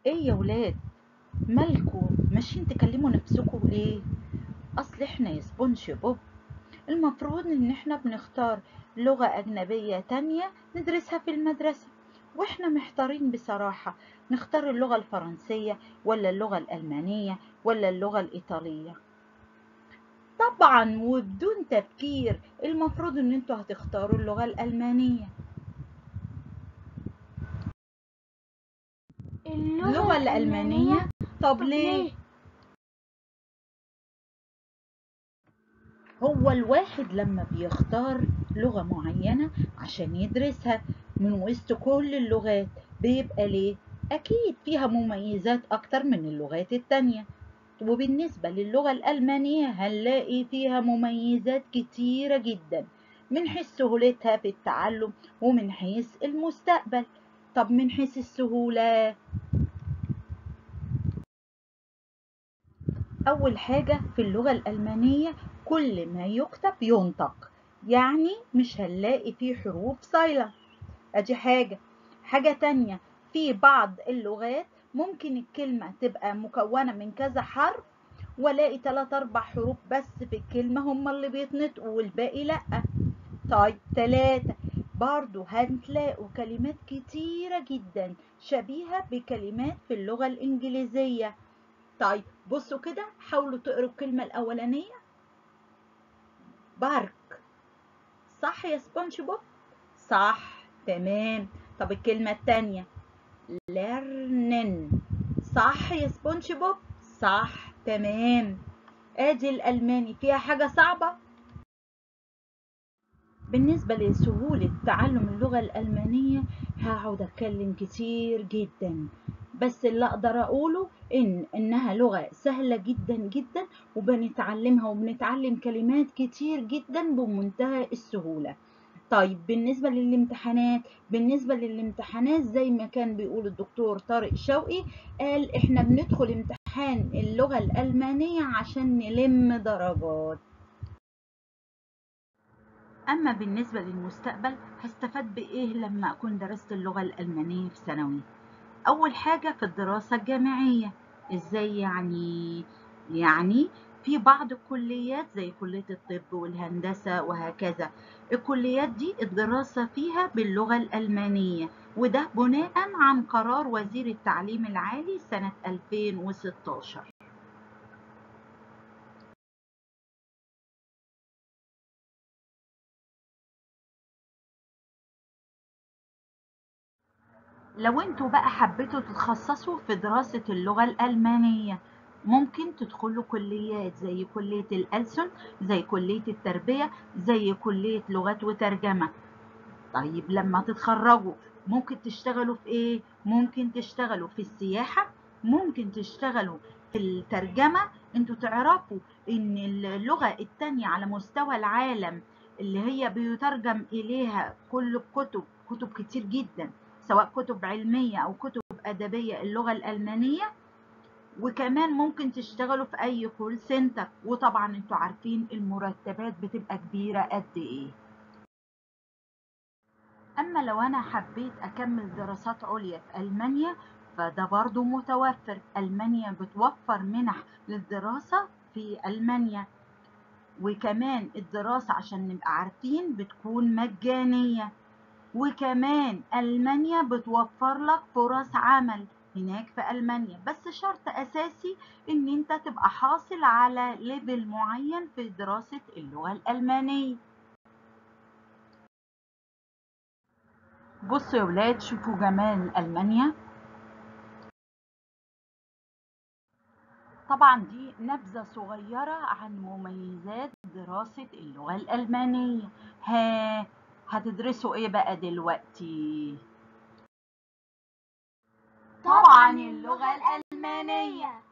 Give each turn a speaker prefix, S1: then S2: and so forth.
S1: ايه يا ولاد، مالكوا ماشيين تكلموا نفسكوا ليه؟ اصل احنا يا سبونج بوب المفروض ان احنا بنختار لغة اجنبية تانية ندرسها في المدرسة، واحنا محتارين بصراحة نختار اللغة الفرنسية ولا اللغة الالمانية ولا اللغة الايطالية. طبعا وبدون تفكير المفروض ان انتوا هتختاروا اللغة الالمانية. اللغة الالمانية؟ طب ليه؟ هو الواحد لما بيختار لغة معينة عشان يدرسها من وسط كل اللغات بيبقى ليه؟ أكيد فيها مميزات أكتر من اللغات التانية، وبالنسبة للغة الألمانية هنلاقي فيها مميزات كتيرة جدا من حيث سهولتها في التعلم ومن حيث المستقبل. طب من حيث السهولة، أول حاجة في اللغة الألمانية كل ما يكتب ينطق، يعني مش هنلاقي فيه حروف سايلنت. أدي حاجة تانية، في بعض اللغات ممكن الكلمة تبقى مكونة من كذا حرف والاقي 3 4 حروف بس في الكلمة هما اللي بيتنطقوا والباقي لأ. طيب 3، برضو هتلاقوا كلمات كتيرة جدا شبيهة بكلمات في اللغة الإنجليزية. طيب بصوا كده، حاولوا تقروا الكلمة الأولانية بارك، صح يا سبونج بوب؟ صح، تمام. طب الكلمة التانية ليرنن، صح يا سبونج بوب؟ صح، تمام. ادي الألماني، فيها حاجة صعبة؟ بالنسبة لسهولة تعلم اللغة الألمانية هقعد أتكلم كتير جدا، بس اللي أقدر أقوله إنها لغة سهلة جدا جدا وبنتعلمها وبنتعلم كلمات كتير جدا بمنتهى السهولة. طيب بالنسبة للامتحانات زي ما كان بيقول الدكتور طارق شوقي، قال إحنا بندخل امتحان اللغة الألمانية عشان نلم درجات. أما بالنسبة للمستقبل هستفاد بإيه لما أكون درست اللغة الألمانية في ثانوي؟ أول حاجة في الدراسة الجامعية. إزاي يعني؟ يعني في بعض الكليات زي كلية الطب والهندسة وهكذا، الكليات دي الدراسة فيها باللغة الألمانية، وده بناء عن قرار وزير التعليم العالي سنة 2016. لو انتوا بقى حبيتوا تتخصصوا في دراسة اللغة الألمانية ممكن تدخلوا كليات زي كلية الألسن، زي كلية التربية، زي كلية لغات وترجمة. طيب لما تتخرجوا ممكن تشتغلوا في ايه؟ ممكن تشتغلوا في السياحة، ممكن تشتغلوا في الترجمة. انتوا تعرفوا ان اللغة التانية على مستوى العالم اللي هي بيترجم اليها كل كتب كتير جدا، سواء كتب علمية او كتب ادبية، اللغة الألمانية. وكمان ممكن تشتغلوا في اي كول سنتر، وطبعا انتوا عارفين المرتبات بتبقى كبيرة قد ايه. أما لو أنا حبيت أكمل دراسات عليا في ألمانيا فده برضو متوفر، ألمانيا بتوفر منح للدراسة في ألمانيا، وكمان الدراسة عشان نبقى عارفين بتكون مجانية، وكمان ألمانيا بتوفر لك فرص عمل هناك في ألمانيا، بس شرط أساسي إن أنت تبقى حاصل على ليفل معين في دراسة اللغة الألمانية. بصوا يا ولاد، شوفوا جمال ألمانيا. طبعا دي نبذة صغيرة عن مميزات دراسة اللغة الألمانية. هتدرسوا ايه بقى دلوقتي؟
S2: طبعا اللغة الألمانية.